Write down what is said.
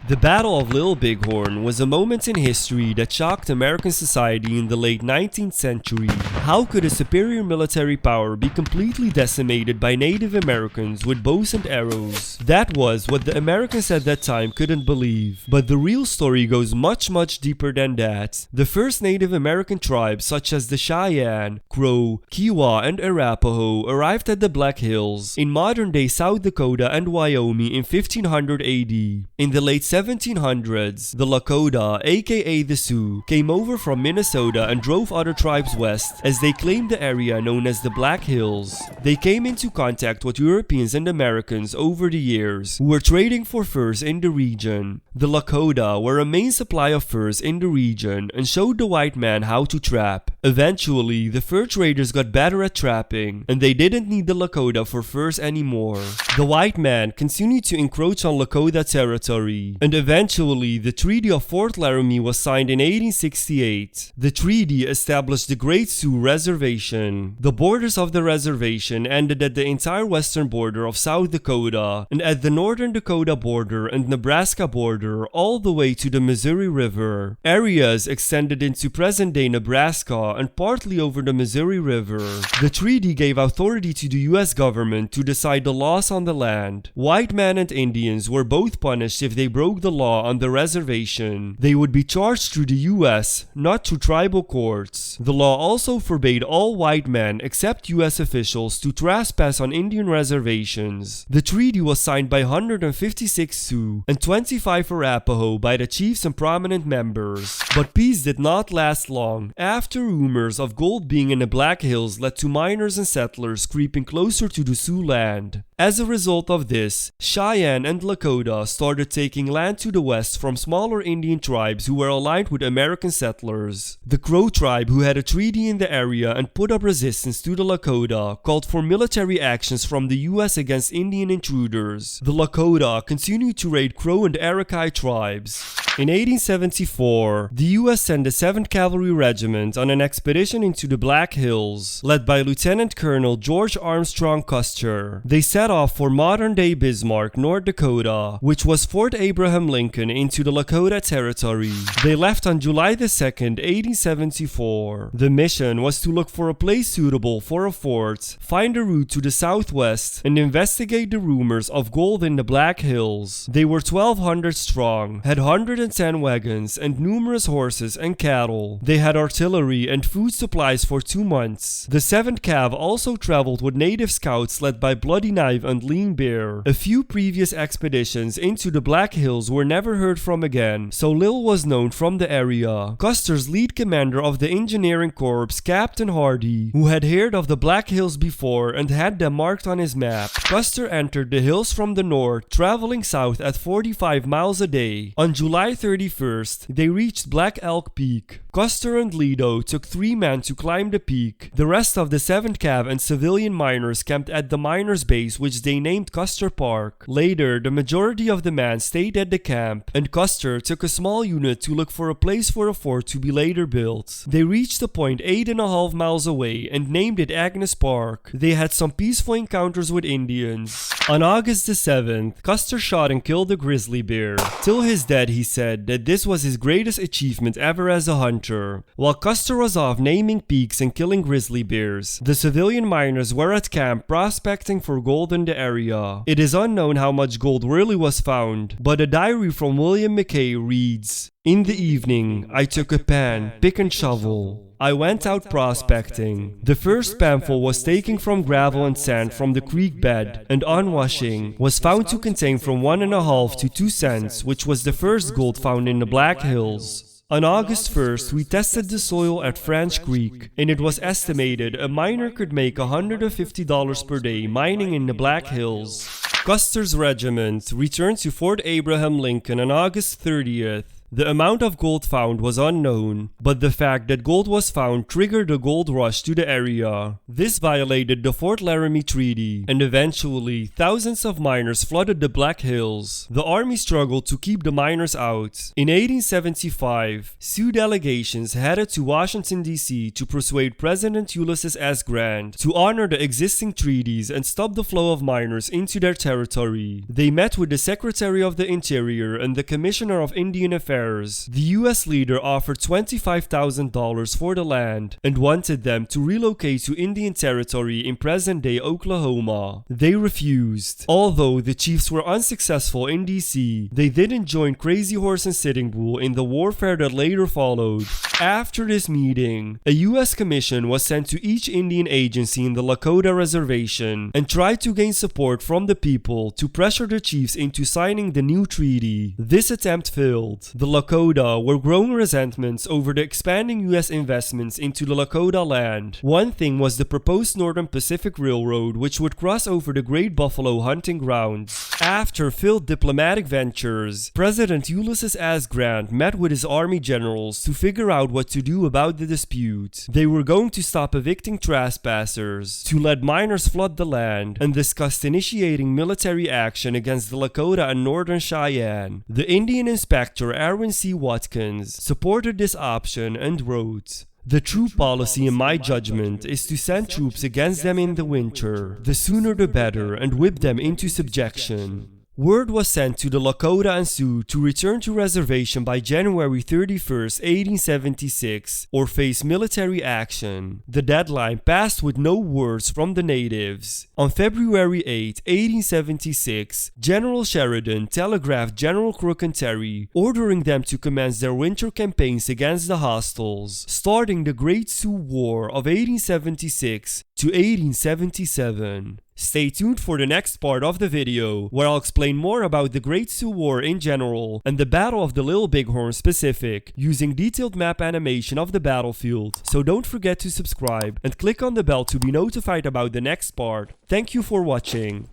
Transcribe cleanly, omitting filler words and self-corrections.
The Battle of Little Bighorn was a moment in history that shocked American society in the late 19th century. How could a superior military power be completely decimated by Native Americans with bows and arrows? That was what the Americans at that time couldn't believe. But the real story goes much deeper than that. The first Native American tribes such as the Cheyenne, Crow, Kiowa, and Arapaho arrived at the Black Hills in modern-day South Dakota and Wyoming in 1500 AD. In the late 1700s, the Lakota, aka the Sioux, came over from Minnesota and drove other tribes west as they claimed the area known as the Black Hills. They came into contact with Europeans and Americans over the years who were trading for furs in the region. The Lakota were a main supply of furs in the region and showed the white man how to trap. Eventually, the fur traders got better at trapping and they didn't need the Lakota for furs anymore. The white man continued to encroach on Lakota territory, and eventually the Treaty of Fort Laramie was signed in 1868. The treaty established the Great Sioux Reservation. The borders of the reservation ended at the entire western border of South Dakota and at the northern Dakota border and Nebraska border all the way to the Missouri River. Areas extended into present-day Nebraska and partly over the Missouri River. The treaty gave authority to the US government to decide the laws on the land. White men and Indians were both punished if they broke the law on the reservation. They would be charged through the US, not through tribal courts. The law also forbade all white men except US officials to trespass on Indian reservations. The treaty was signed by 156 Sioux and 25 Arapaho by the chiefs and prominent members. But peace did not last long, after rumors of gold being in the Black Hills led to miners and settlers creeping closer to the Sioux land. As a result of this, Cheyenne and Lakota started taking land to the west from smaller Indian tribes who were aligned with American settlers. The Crow tribe, who had a treaty in the area and put up resistance to the Lakota, called for military actions from the US against Indian intruders. The Lakota continued to raid Crow and Araki tribes. In 1874, the US sent the 7th Cavalry Regiment on an expedition into the Black Hills, led by Lieutenant Colonel George Armstrong Custer. They set off for modern-day Bismarck, North Dakota, which was Fort Abraham Lincoln, into the Lakota territory. They left on July 2nd, 1874. The mission was to look for a place suitable for a fort, find a route to the southwest, and investigate the rumors of gold in the Black Hills. They were 1,200 strong, had 110 wagons, and numerous horses and cattle. They had artillery and food supplies for 2 months. The 7th Cav also traveled with native scouts led by Bloody Knife and Lean Bear. A few previous expeditions into the Black Hills were never heard from again, so little was known from the area. Custer's lead commander of the Engineering Corps, Captain Hardy, who had heard of the Black Hills before and had them marked on his map. Custer entered the hills from the north, traveling south at 45 miles a day. On July 31st, they reached Black Elk Peak. Custer and Lido took 3 men to climb the peak. The rest of the 7th Cav and civilian miners camped at the miners' base, which they named Custer Park. Later, the majority of the men stayed at the camp, and Custer took a small unit to look for a place for a fort to be later built. They reached a point 8.5 miles away and named it Agnes Park. They had some peaceful encounters with Indians. On August the 7th, Custer shot and killed a grizzly bear. Till his death, he said that this was his greatest achievement ever as a hunter. While Custer was off naming peaks and killing grizzly bears, the civilian miners were at camp prospecting for gold in the area. It is unknown how much gold really was found, but a diary from William McKay reads, "In the evening, I took a pan, pick and shovel. I went out prospecting. The first panful was taken from gravel and sand from the creek bed, and on washing, was found to contain from 1.5 to 2 cents, which was the first gold found in the Black Hills." On August 1st, we tested the soil at French Creek, and it was estimated a miner could make $150 per day mining in the Black Hills. Custer's regiment returned to Fort Abraham Lincoln on August 30th. The amount of gold found was unknown, but the fact that gold was found triggered a gold rush to the area. This violated the Fort Laramie Treaty, and eventually, thousands of miners flooded the Black Hills. The army struggled to keep the miners out. In 1875, Sioux delegations headed to Washington, D.C. to persuade President Ulysses S. Grant to honor the existing treaties and stop the flow of miners into their territory. They met with the Secretary of the Interior and the Commissioner of Indian Affairs. The U.S. leader offered $25,000 for the land and wanted them to relocate to Indian Territory in present-day Oklahoma. They refused. Although the chiefs were unsuccessful in D.C., they didn't join Crazy Horse and Sitting Bull in the warfare that later followed. After this meeting, a U.S. commission was sent to each Indian agency in the Lakota reservation and tried to gain support from the people to pressure the chiefs into signing the new treaty. This attempt failed. The Lakota were growing resentments over the expanding U.S. investments into the Lakota land. One thing was the proposed Northern Pacific Railroad, which would cross over the Great Buffalo hunting grounds. After failed diplomatic ventures, President Ulysses S. Grant met with his army generals to figure out what to do about the dispute. They were going to stop evicting trespassers, to let miners flood the land, and discussed initiating military action against the Lakota and Northern Cheyenne. The Indian inspector Aaron C. Watkins supported this option and wrote, "The true policy in my judgment is to send troops against them in the winter, the sooner the better, and whip them into subjection." Word was sent to the Lakota and Sioux to return to reservation by January 31st, 1876, or face military action. The deadline passed with no words from the natives. On February 8, 1876, General Sheridan telegraphed General Crook and Terry, ordering them to commence their winter campaigns against the hostiles, starting the Great Sioux War of 1876 to 1877. Stay tuned for the next part of the video, where I'll explain more about the Great Sioux War in general and the Battle of the Little Bighorn specific, using detailed map animation of the battlefield. So don't forget to subscribe and click on the bell to be notified about the next part. Thank you for watching.